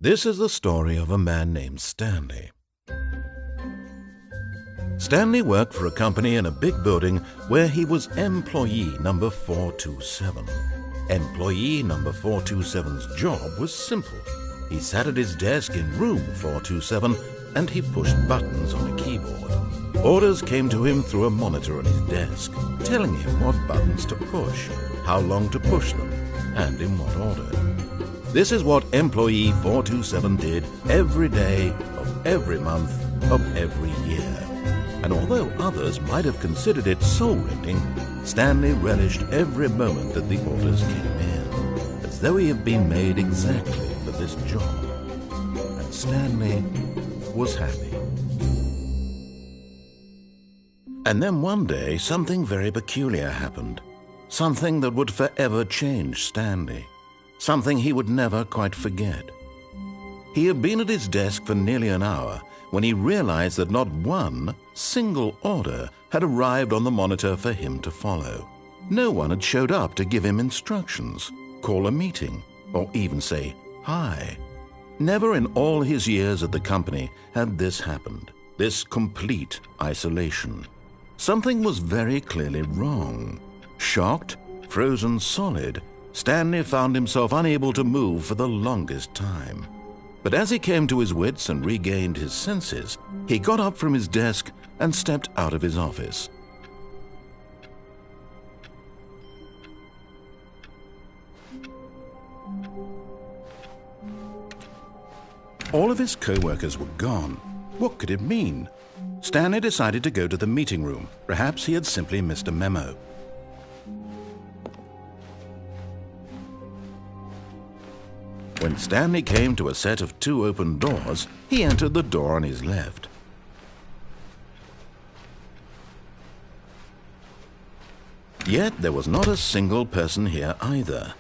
This is the story of a man named Stanley. Stanley worked for a company in a big building where he was employee number 427. Employee number 427's job was simple. He sat at his desk in room 427 and he pushed buttons on a keyboard. Orders came to him through a monitor on his desk, telling him what buttons to push, how long to push them, and in what order. This is what employee 427 did every day of every month of every year. And although others might have considered it soul-rending, Stanley relished every moment that the orders came in, as though he had been made exactly for this job. And Stanley was happy. And then one day, something very peculiar happened. Something that would forever change Stanley. Something he would never quite forget. He had been at his desk for nearly an hour when he realized that not one single order had arrived on the monitor for him to follow. No one had showed up to give him instructions, call a meeting, or even say hi. Never in all his years at the company had this happened, this complete isolation. Something was very clearly wrong. Shocked, frozen solid, Stanley found himself unable to move for the longest time. But as he came to his wits and regained his senses, he got up from his desk and stepped out of his office. All of his co-workers were gone. What could it mean? Stanley decided to go to the meeting room. Perhaps he had simply missed a memo. When Stanley came to a set of 2 open doors, he entered the door on his left. Yet there was not a single person here either.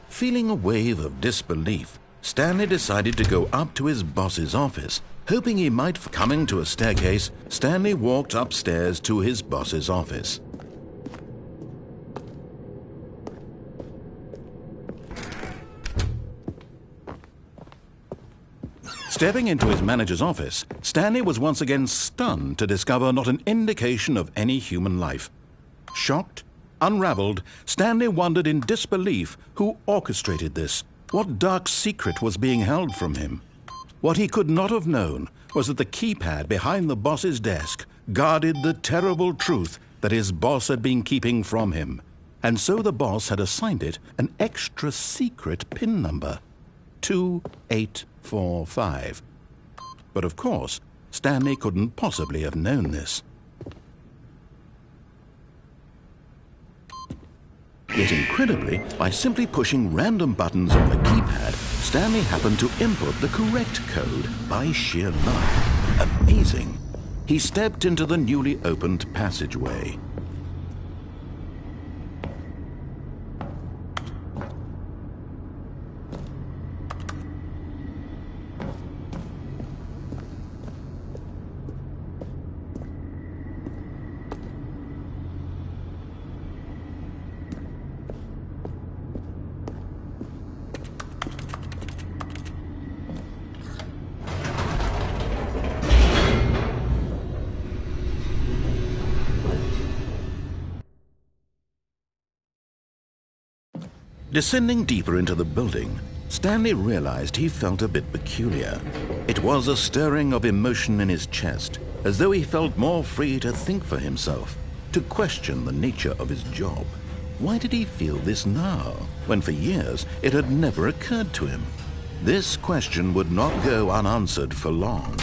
Feeling a wave of disbelief, Stanley decided to go up to his boss's office, hoping he might. Coming to a staircase, Stanley walked upstairs to his boss's office. Stepping into his manager's office, Stanley was once again stunned to discover not an indication of any human life. Shocked, unraveled, Stanley wondered in disbelief who orchestrated this. What dark secret was being held from him? What he could not have known was that the keypad behind the boss's desk guarded the terrible truth that his boss had been keeping from him. And so the boss had assigned it an extra secret PIN number, 2845. But of course, Stanley couldn't possibly have known this. Yet incredibly, by simply pushing random buttons on the keypad, Stanley happened to input the correct code by sheer luck. Amazing. He stepped into the newly opened passageway. Descending deeper into the building, Stanley realized he felt a bit peculiar. It was a stirring of emotion in his chest, as though he felt more free to think for himself, to question the nature of his job. Why did he feel this now, when for years it had never occurred to him? This question would not go unanswered for long.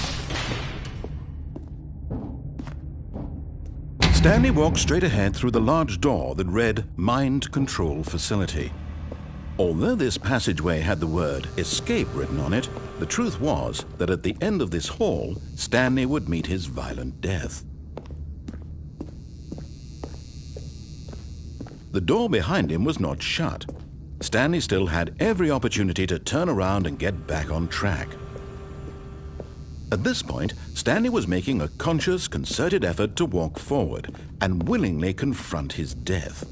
Stanley walked straight ahead through the large door that read Mind Control Facility. Although this passageway had the word escape written on it, the truth was that at the end of this hall, Stanley would meet his violent death. The door behind him was not shut. Stanley still had every opportunity to turn around and get back on track. At this point, Stanley was making a conscious, concerted effort to walk forward and willingly confront his death.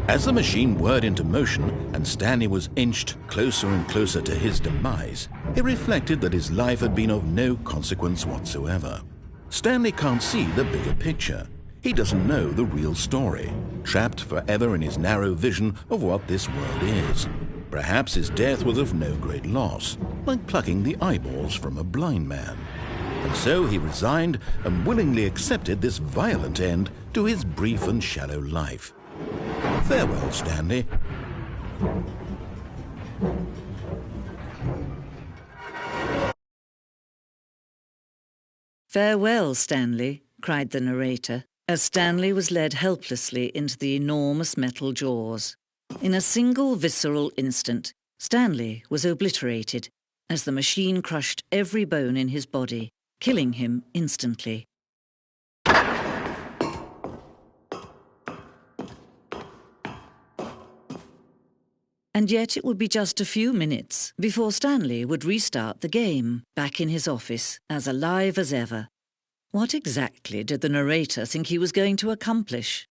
As the machine whirred into motion and Stanley was inched closer and closer to his demise, he reflected that his life had been of no consequence whatsoever. Stanley can't see the bigger picture. He doesn't know the real story, trapped forever in his narrow vision of what this world is. Perhaps his death was of no great loss, like plucking the eyeballs from a blind man. And so he resigned and willingly accepted this violent end to his brief and shallow life. Farewell, Stanley. "Farewell, Stanley," cried the narrator, as Stanley was led helplessly into the enormous metal jaws. In a single visceral instant, Stanley was obliterated as the machine crushed every bone in his body, killing him instantly. And yet it would be just a few minutes before Stanley would restart the game, back in his office, as alive as ever. What exactly did the narrator think he was going to accomplish?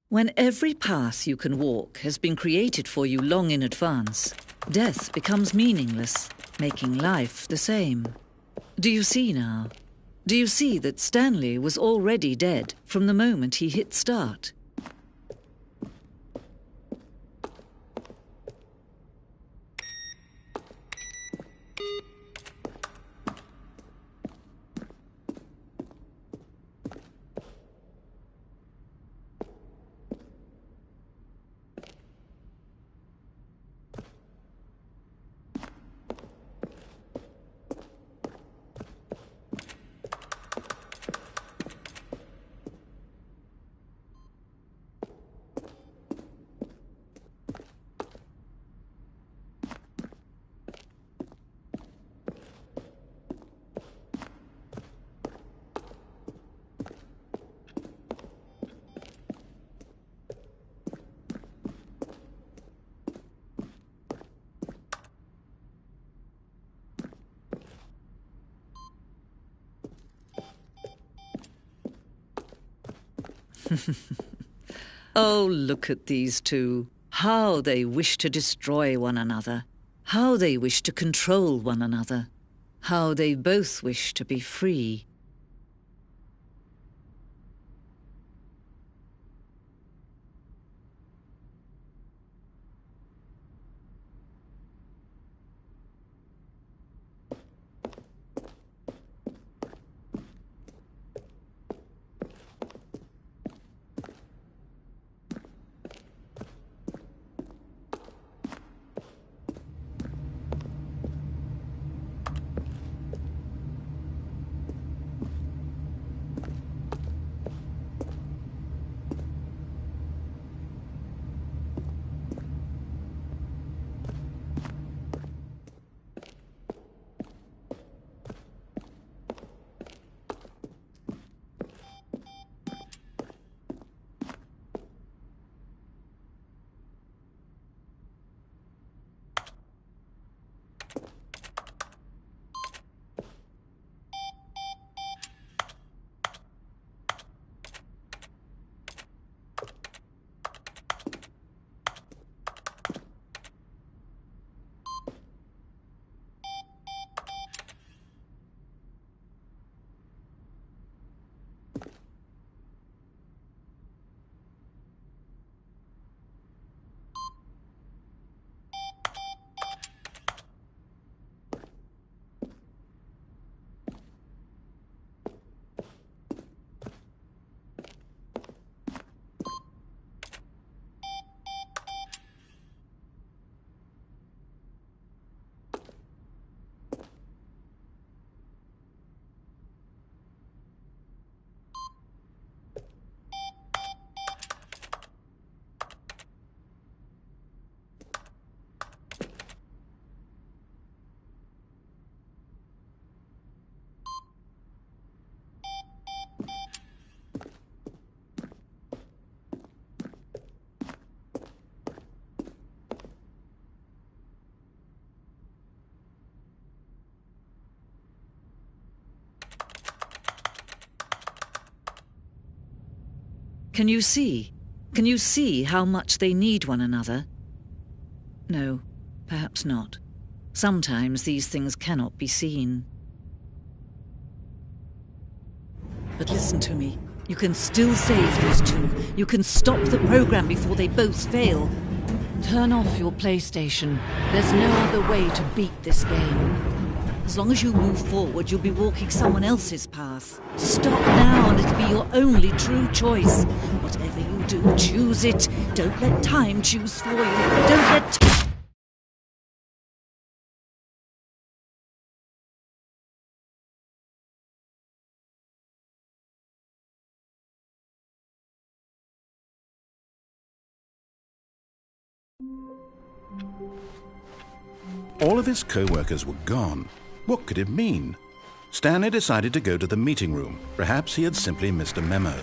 When every path you can walk has been created for you long in advance, death becomes meaningless, making life the same. Do you see now? Do you see that Stanley was already dead from the moment he hit start? Oh, look at these two. How they wish to destroy one another. How they wish to control one another. How they both wish to be free. Can you see? Can you see how much they need one another? No, perhaps not. Sometimes these things cannot be seen. But listen to me. You can still save those two. You can stop the program before they both fail. Turn off your PlayStation. There's no other way to beat this game. As long as you move forward, you'll be walking someone else's path. Stop now and it'll be your only true choice. Whatever you do, choose it. Don't let time choose for you. Don't let... All of his co-workers were gone. What could it mean? Stanley decided to go to the meeting room. Perhaps he had simply missed a memo.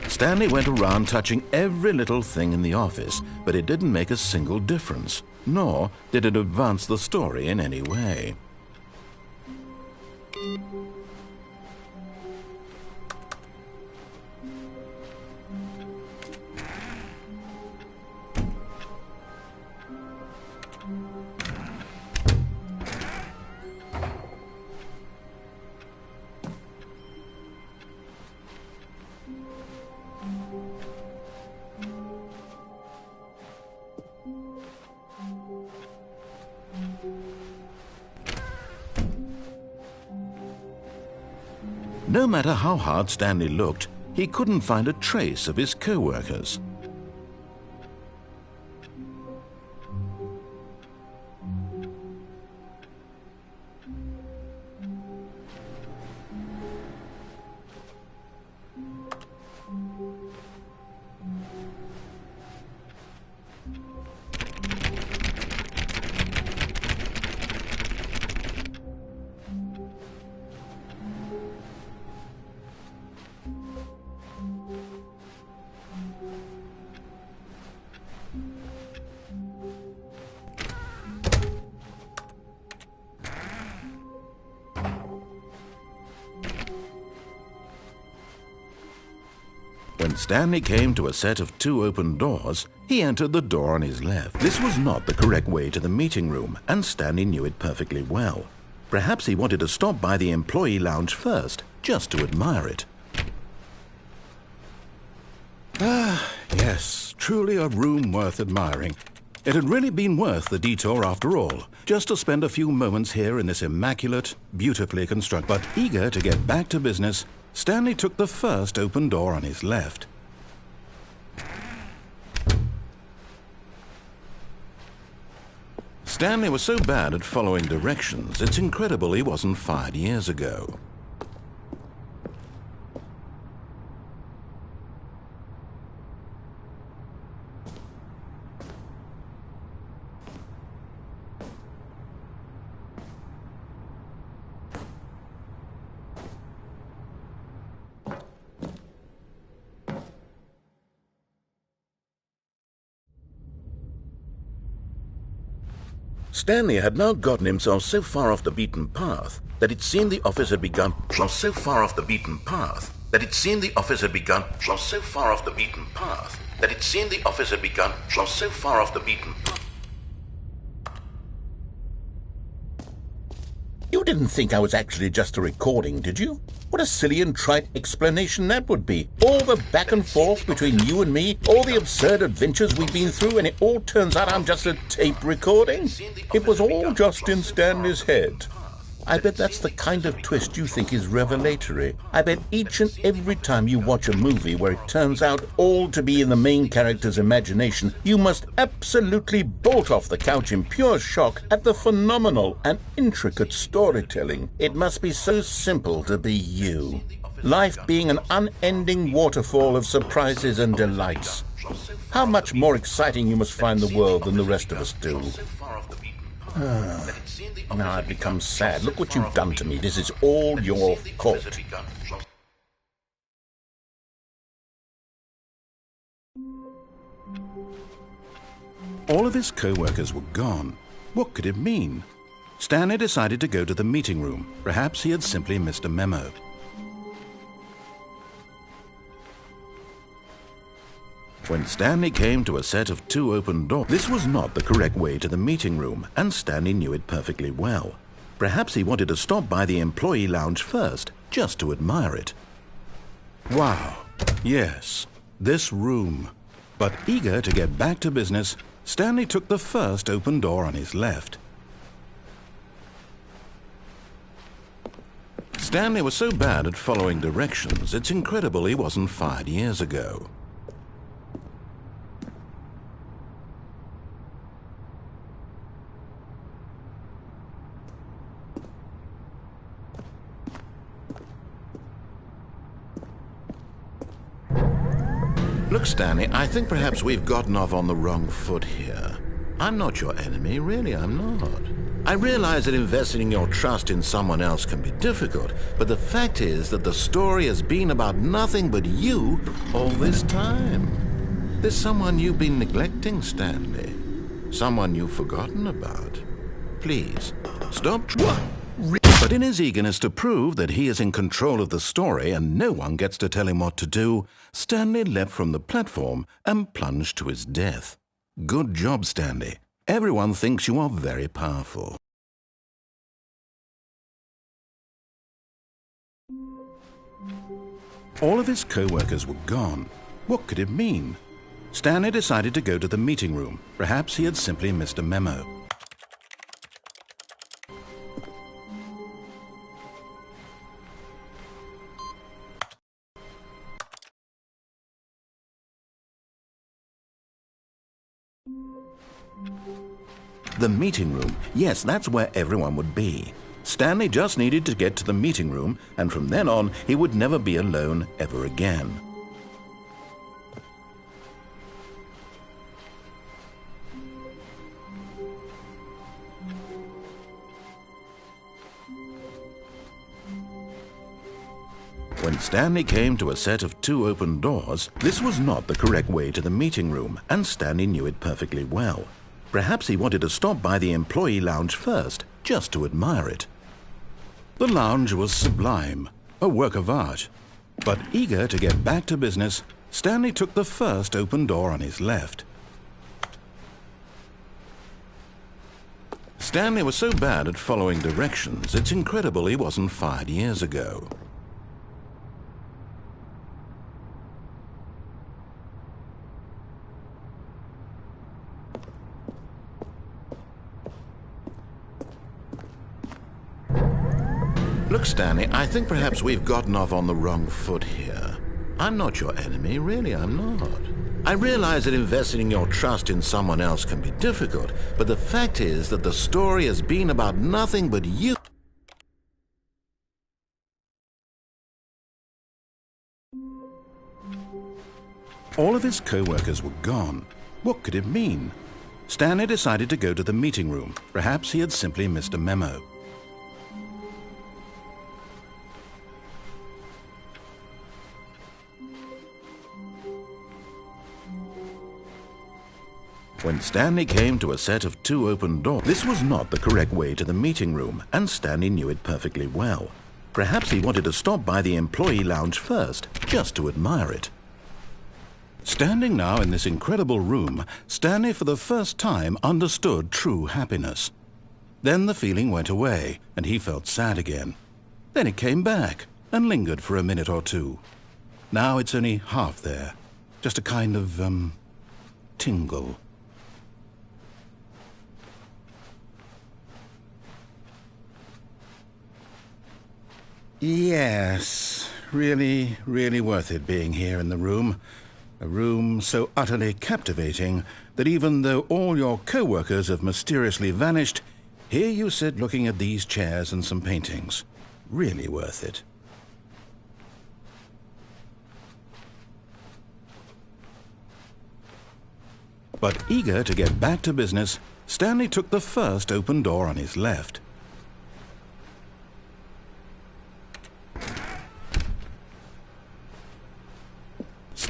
Stanley went around touching every little thing in the office, but it didn't make a single difference, nor did it advance the story in any way. No matter how hard Stanley looked, he couldn't find a trace of his co-workers. When Stanley came to a set of 2 open doors, he entered the door on his left. This was not the correct way to the meeting room, and Stanley knew it perfectly well. Perhaps he wanted to stop by the employee lounge first, just to admire it. Ah, yes, truly a room worth admiring. It had really been worth the detour after all, just to spend a few moments here in this immaculate, beautifully constructed. But eager to get back to business, Stanley took the first open door on his left. Stanley was so bad at following directions, it's incredible he wasn't fired years ago. Stanley had now gotten himself so far off the beaten path that it seemed the office had begun. So far off the beaten path that it seemed the office had begun. So far off the beaten path that it seemed the office had begun. So far off the beaten path. You didn't think I was actually just a recording, did you? What a silly and trite explanation that would be. All the back and forth between you and me, all the absurd adventures we've been through, and it all turns out I'm just a tape recording? It was all just in Stanley's head. I bet that's the kind of twist you think is revelatory. I bet each and every time you watch a movie where it turns out all to be in the main character's imagination, you must absolutely bolt off the couch in pure shock at the phenomenal and intricate storytelling. It must be so simple to be you. Life being an unending waterfall of surprises and delights. How much more exciting you must find the world than the rest of us do. Now I've become sad. Look what you've done to me. This is all your fault. All of his co-workers were gone. What could it mean? Stanley decided to go to the meeting room. Perhaps he had simply missed a memo. When Stanley came to a set of 2 open doors, this was not the correct way to the meeting room, and Stanley knew it perfectly well. Perhaps he wanted to stop by the employee lounge first, just to admire it. Wow, yes, this room. But eager to get back to business, Stanley took the first open door on his left. Stanley was so bad at following directions, it's incredible he wasn't fired years ago. Look, Stanley, I think perhaps we've gotten off on the wrong foot here. I'm not your enemy, really, I'm not. I realize that investing your trust in someone else can be difficult, but the fact is that the story has been about nothing but you all this time. There's someone you've been neglecting, Stanley. Someone you've forgotten about. Please, stop. But in his eagerness to prove that he is in control of the story and no one gets to tell him what to do, Stanley leapt from the platform and plunged to his death. Good job, Stanley. Everyone thinks you are very powerful. All of his co-workers were gone. What could it mean? Stanley decided to go to the meeting room. Perhaps he had simply missed a memo. The meeting room. Yes, that's where everyone would be. Stanley just needed to get to the meeting room, and from then on, he would never be alone ever again. When Stanley came to a set of 2 open doors, this was not the correct way to the meeting room, and Stanley knew it perfectly well. Perhaps he wanted to stop by the employee lounge first, just to admire it. The lounge was sublime, a work of art. But eager to get back to business, Stanley took the first open door on his left. Stanley was so bad at following directions, it's incredible he wasn't fired years ago. Look, Stanley, I think perhaps we've gotten off on the wrong foot here. I'm not your enemy, really, I'm not. I realize that investing your trust in someone else can be difficult, but the fact is that the story has been about nothing but you. All of his co-workers were gone. What could it mean? Stanley decided to go to the meeting room. Perhaps he had simply missed a memo. When Stanley came to a set of 2 open doors, this was not the correct way to the meeting room, and Stanley knew it perfectly well. Perhaps he wanted to stop by the employee lounge first, just to admire it. Standing now in this incredible room, Stanley for the first time understood true happiness. Then the feeling went away, and he felt sad again. Then it came back, and lingered for a minute or two. Now it's only half there, just a kind of, tingle. Yes, really, really worth it being here in the room. A room so utterly captivating that even though all your co-workers have mysteriously vanished, here you sit looking at these chairs and some paintings. Really worth it. But eager to get back to business, Stanley took the first open door on his left.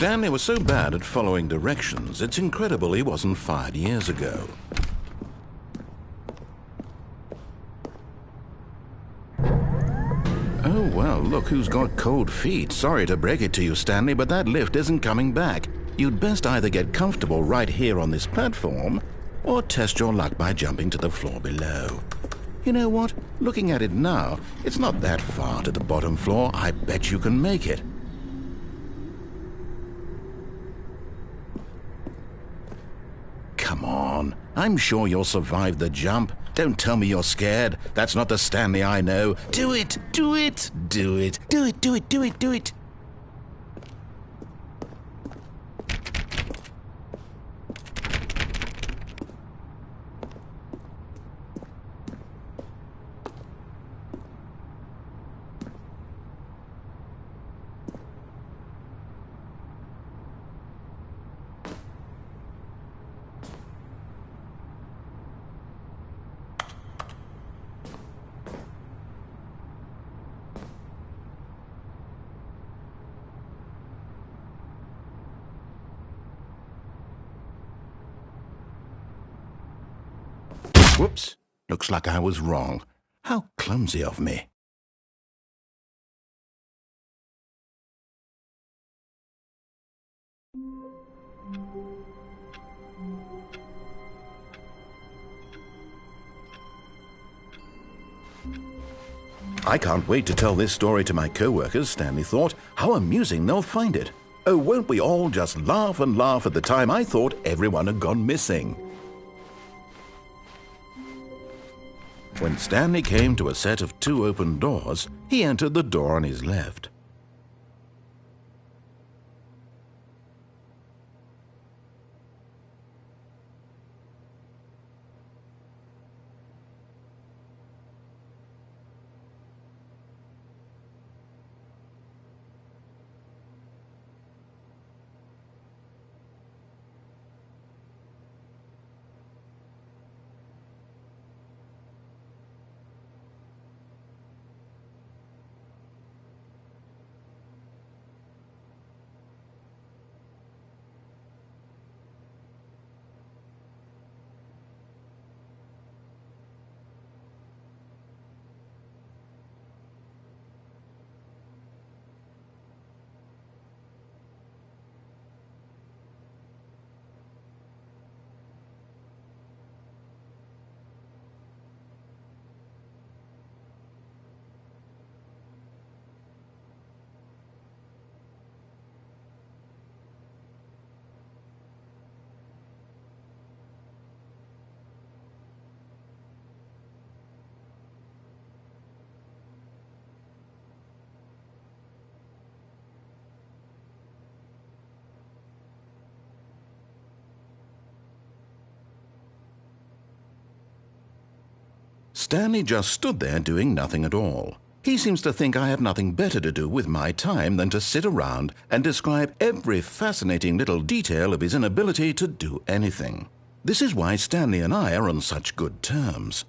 Stanley was so bad at following directions, it's incredible he wasn't fired years ago. Oh, well, look who's got cold feet. Sorry to break it to you, Stanley, but that lift isn't coming back. You'd best either get comfortable right here on this platform, or test your luck by jumping to the floor below. You know what? Looking at it now, it's not that far to the bottom floor. I bet you can make it. Come on. I'm sure you'll survive the jump. Don't tell me you're scared. That's not the Stanley I know. Do it! Do it! Do it! Do it! Do it! Do it! Do it! Whoops. Looks like I was wrong. How clumsy of me. I can't wait to tell this story to my co-workers, Stanley thought. How amusing they'll find it. Oh, won't we all just laugh and laugh at the time I thought everyone had gone missing. When Stanley came to a set of 2 open doors, he entered the door on his left. Stanley just stood there doing nothing at all. He seems to think I have nothing better to do with my time than to sit around and describe every fascinating little detail of his inability to do anything. This is why Stanley and I are on such good terms.